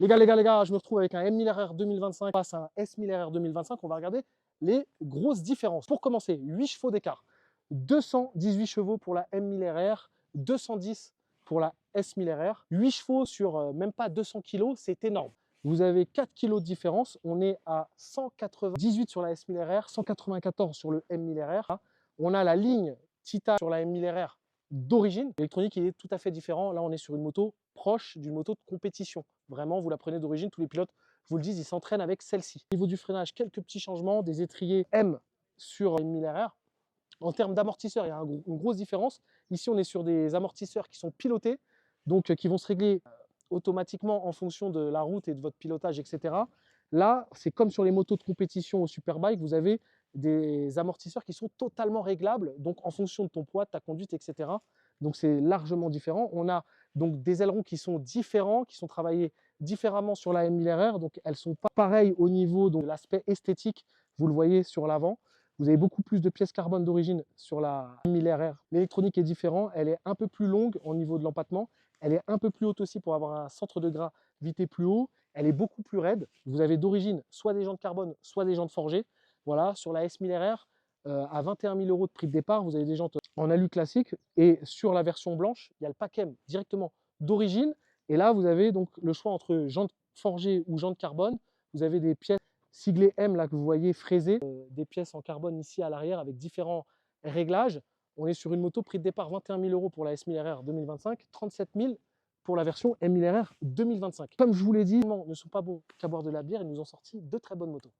Les gars, je me retrouve avec un M1000RR 2025 face à un S1000RR 2025. On va regarder les grosses différences. Pour commencer, 8 chevaux d'écart. 218 chevaux pour la M1000RR, 210 pour la S1000RR. 8 chevaux sur même pas 200 kg, c'est énorme. Vous avez 4 kg de différence. On est à 198 sur la S1000RR, 194 sur le M1000RR. On a la ligne Tita sur la M1000RR d'origine. L'électronique, il est tout à fait différent. Là, on est sur une moto proche d'une moto de compétition. Vraiment, vous la prenez d'origine. Tous les pilotes vous le disent, ils s'entraînent avec celle-ci. Au niveau du freinage, quelques petits changements. Des étriers M sur la M1000RR. En termes d'amortisseurs, il y a une grosse différence. Ici, on est sur des amortisseurs qui sont pilotés, donc qui vont se régler automatiquement en fonction de la route et de votre pilotage, etc. Là, c'est comme sur les motos de compétition au Superbike, vous avez des amortisseurs qui sont totalement réglables, donc en fonction de ton poids, de ta conduite, etc. Donc c'est largement différent. On a donc des ailerons qui sont différents, qui sont travaillés différemment sur la M1000RR, donc elles ne sont pas pareilles au niveau de l'aspect esthétique, vous le voyez sur l'avant. Vous avez beaucoup plus de pièces carbone d'origine sur la M1000RR. L'électronique est différente, elle est un peu plus longue au niveau de l'empattement, elle est un peu plus haute aussi pour avoir un centre de gravité plus haut, elle est beaucoup plus raide. Vous avez d'origine soit des jantes carbone, soit des jantes forgées. Voilà, sur la S1000RR, à 21 000 € de prix de départ, vous avez des jantes en alu classique, et sur la version blanche, il y a le Pacem directement d'origine, et là vous avez donc le choix entre jantes forgées ou jantes carbone. Vous avez des pièces siglées M là que vous voyez fraisées, des pièces en carbone ici à l'arrière avec différents réglages. On est sur une moto prix de départ 21 000 € pour la S1000RR 2025, 37 000 pour la version M1000RR 2025. Comme je vous l'ai dit, ne sont pas bons qu'à boire de la bière, ils nous ont sorti de très bonnes motos.